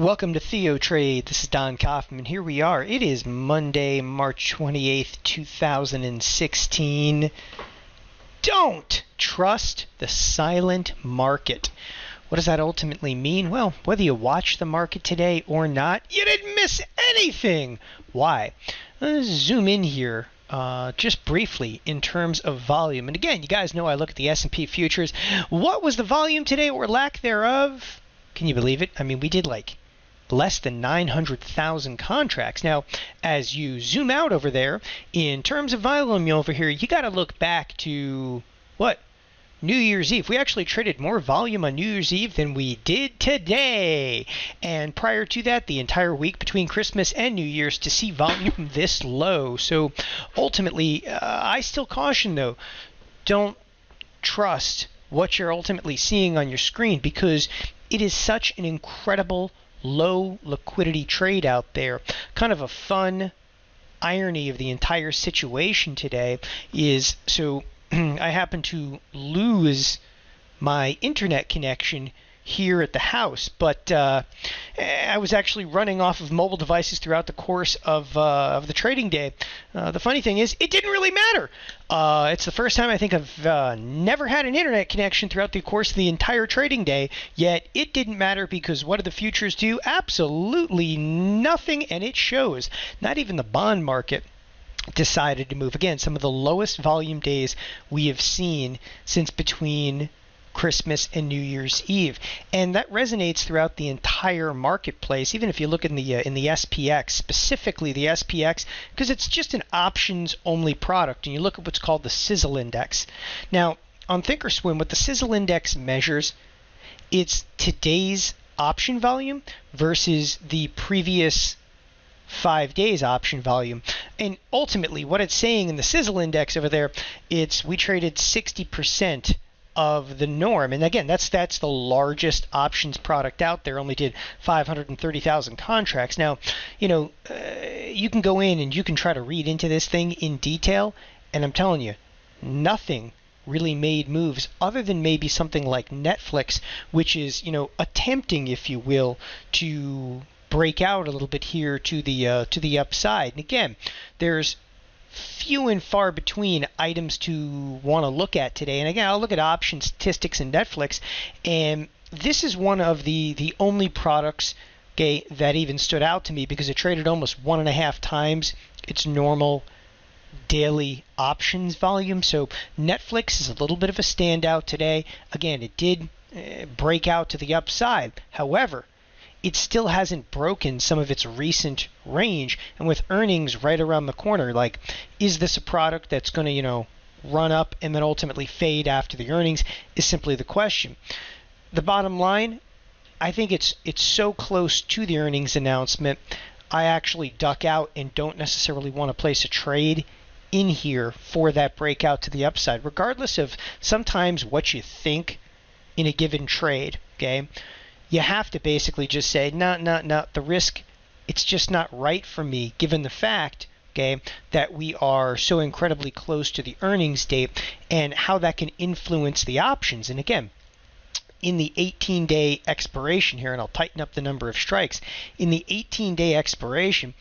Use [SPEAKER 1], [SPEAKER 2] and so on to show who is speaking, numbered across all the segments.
[SPEAKER 1] Welcome to TheoTrade. This is Don Kaufman. Here we are. It is Monday, March 28th, 2016. Don't trust the silent market. What does that ultimately mean? Well, whether you watch the market today or not, you didn't miss anything. Why? Let's zoom in here just briefly in terms of volume. And again, you guys know I look at the S&P futures. What was the volume today or lack thereof? Can you believe it? I mean, we did like less than 900,000 contracts. Now, as you zoom out over there, in terms of volume over here, you got to look back to, what? New Year's Eve. We actually traded more volume on New Year's Eve than we did today. And prior to that, the entire week between Christmas and New Year's to see volume this low. So ultimately, I still caution, though, don't trust what you're ultimately seeing on your screen because it is such an incredible low liquidity trade out there. Kind of a fun irony of the entire situation today is, so I happen to lose my internet connection here at the house, but I was actually running off of mobile devices throughout the course of the trading day. The funny thing is, it didn't really matter. It's the first time I think I've never had an internet connection throughout the course of the entire trading day, yet it didn't matter because what did the futures do? Absolutely nothing, and it shows. Not even the bond market decided to move. Again, some of the lowest volume days we have seen since between Christmas and New Year's Eve, and that resonates throughout the entire marketplace. Even if you look in the SPX, specifically the SPX, because it's just an options only product, and you look at what's called the Sizzle Index. Now, on thinkorswim, what the Sizzle Index measures, it's today's option volume versus the previous 5 days option volume. And ultimately, what it's saying in the Sizzle Index over there, it's we traded 60% of the norm. And again, that's the largest options product out there. Only did 530,000 contracts. Now, you know, you can go in and you can try to read into this thing in detail, and I'm telling you, nothing really made moves other than maybe something like Netflix, which is, you know, attempting, if you will, to break out a little bit here to the upside. And again, there's few and far between items to want to look at today. And again, I'll look at option statistics in Netflix, and this is one of the only products, okay, that even stood out to me because it traded almost 1.5 times its normal daily options volume. So Netflix is a little bit of a standout today. Again, it did break out to the upside. However, it still hasn't broken some of its recent range, and with earnings right around the corner, like, is this a product that's going to, you know, run up and then ultimately fade after the earnings is simply the question. The bottom line, I think it's so close to the earnings announcement, I actually duck out and don't necessarily want to place a trade in here for that breakout to the upside, regardless of sometimes what you think in a given trade, okay? You have to basically just say, no, the risk, it's just not right for me, given the fact, okay, that we are so incredibly close to the earnings date and how that can influence the options. And again, in the 18-day expiration here, and I'll tighten up the number of strikes, in the 18-day expiration,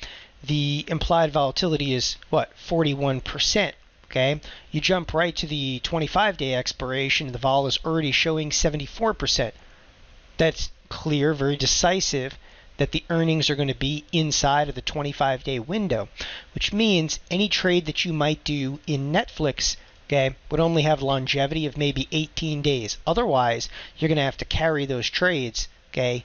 [SPEAKER 1] the implied volatility is, what, 41%. Okay, you jump right to the 25-day expiration, the vol is already showing 74%. That's clear, very decisive, that the earnings are going to be inside of the 25-day window, which means any trade that you might do in Netflix, okay, would only have longevity of maybe 18 days. Otherwise, you're going to have to carry those trades, okay,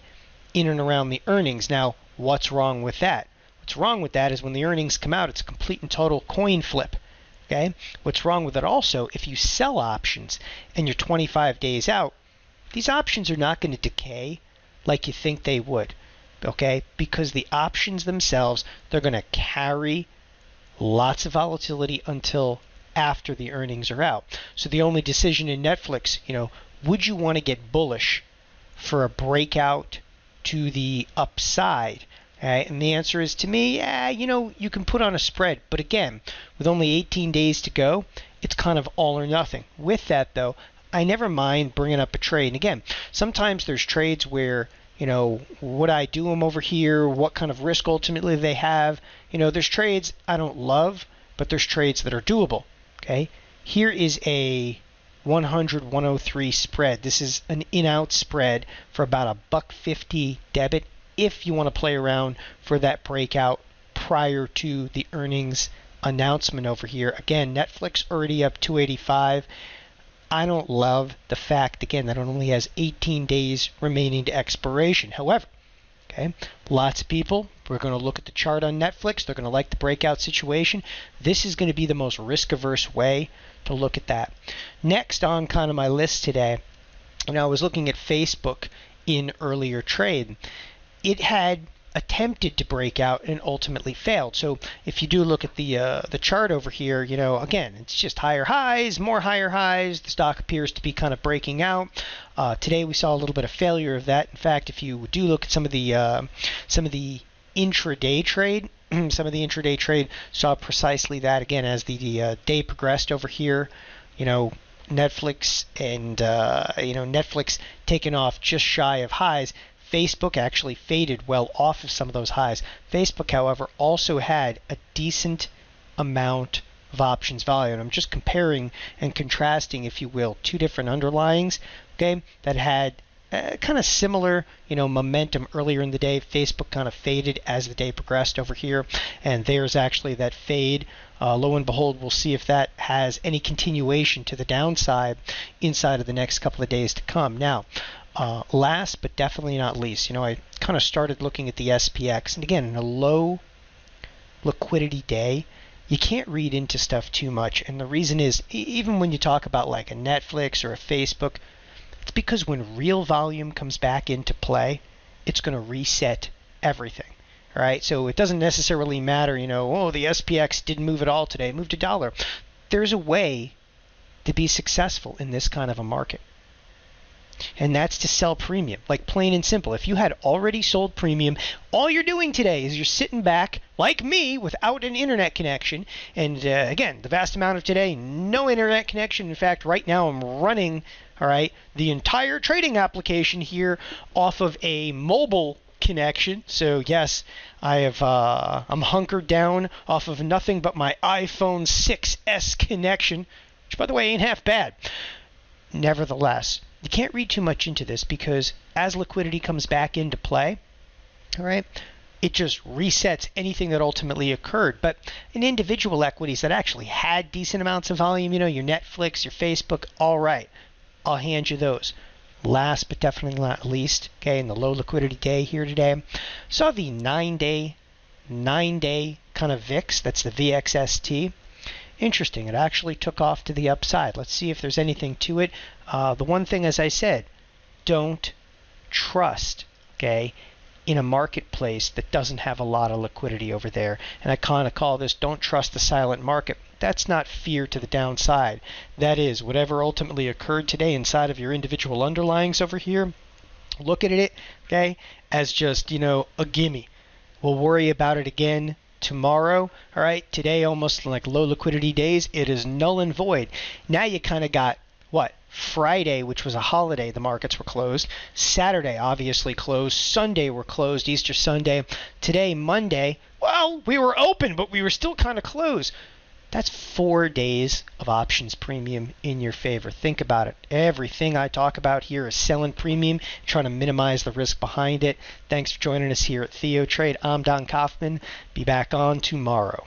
[SPEAKER 1] in and around the earnings. Now, what's wrong with that? What's wrong with that is when the earnings come out, it's a complete and total coin flip. Okay? What's wrong with it also, if you sell options and you're 25 days out, these options are not going to decay like you think they would, okay? Because the options themselves, they're going to carry lots of volatility until after the earnings are out. So the only decision in Netflix, you know, would you want to get bullish for a breakout to the upside? Okay? And the answer is, to me, you know, you can put on a spread. But again, with only 18 days to go, it's kind of all or nothing. With that, though, I never mind bringing up a trade. And again, sometimes there's trades where Would I do them over here? What kind of risk ultimately they have? There's trades I don't love, but there's trades that are doable. Okay, here is a 100-103 spread. This is an in-out spread for about $1.50 debit if you want to play around for that breakout prior to the earnings announcement over here. Again, Netflix already up 285. I don't love the fact, again, that it only has 18 days remaining to expiration. However, okay, lots of people, we're going to look at the chart on Netflix. They're going to like the breakout situation. This is going to be the most risk-averse way to look at that. Next on kind of my list today, I was looking at Facebook in earlier trade. It had attempted to break out and ultimately failed. So if you do look at the chart over here, again, it's just higher highs, more higher highs. The stock appears to be kind of breaking out. Today we saw a little bit of failure of that. In fact, if you do look at some of the intraday trade, some of the intraday trade saw precisely that. Again, as the day progressed over here, Netflix and Netflix taking off just shy of highs. Facebook actually faded well off of some of those highs. Facebook, however, also had a decent amount of options value. And I'm just comparing and contrasting, if you will, two different underlyings, okay, that had kind of similar, momentum earlier in the day. Facebook kind of faded as the day progressed over here, and there's actually that fade. Lo and behold, we'll see if that has any continuation to the downside inside of the next couple of days to come. Now, last but definitely not least, I kind of started looking at the SPX, and again, in a low liquidity day, you can't read into stuff too much. And the reason is, even when you talk about like a Netflix or a Facebook, it's because when real volume comes back into play, it's going to reset everything. All right, so it doesn't necessarily matter, oh, the SPX didn't move at all today, it moved $1. There's a way to be successful in this kind of a market. And that's to sell premium, like plain and simple. If you had already sold premium, all you're doing today is you're sitting back, like me, without an internet connection. And again, the vast amount of today, no internet connection. In fact, right now I'm running, all right, the entire trading application here off of a mobile connection. So yes, I'm hunkered down off of nothing but my iPhone 6s connection, which by the way ain't half bad. Nevertheless, you can't read too much into this because as liquidity comes back into play, all right, it just resets anything that ultimately occurred. But in individual equities that actually had decent amounts of volume, your Netflix, your Facebook, all right, I'll hand you those. Last but definitely not least, okay, in the low liquidity day here today, saw the 9-day kind of VIX, that's the VXST. Interesting, it actually took off to the upside. Let's see if there's anything to it. The one thing, as I said, don't trust, okay, in a marketplace that doesn't have a lot of liquidity over there. And I kind of call this don't trust the silent market. That's not fear to the downside. That is, whatever ultimately occurred today inside of your individual underlyings over here, look at it, okay, as just, a gimme. We'll worry about it again tomorrow. All right, today almost like low liquidity days, it is null and void. Now you kind of got what? Friday, which was a holiday, the markets were closed. Saturday, obviously closed. Sunday were closed, Easter Sunday. Today, Monday, well, we were open, but we were still kind of closed. That's 4 days of options premium in your favor. Think about it. Everything I talk about here is selling premium, trying to minimize the risk behind it. Thanks for joining us here at TheoTrade. I'm Don Kaufman. Be back on tomorrow.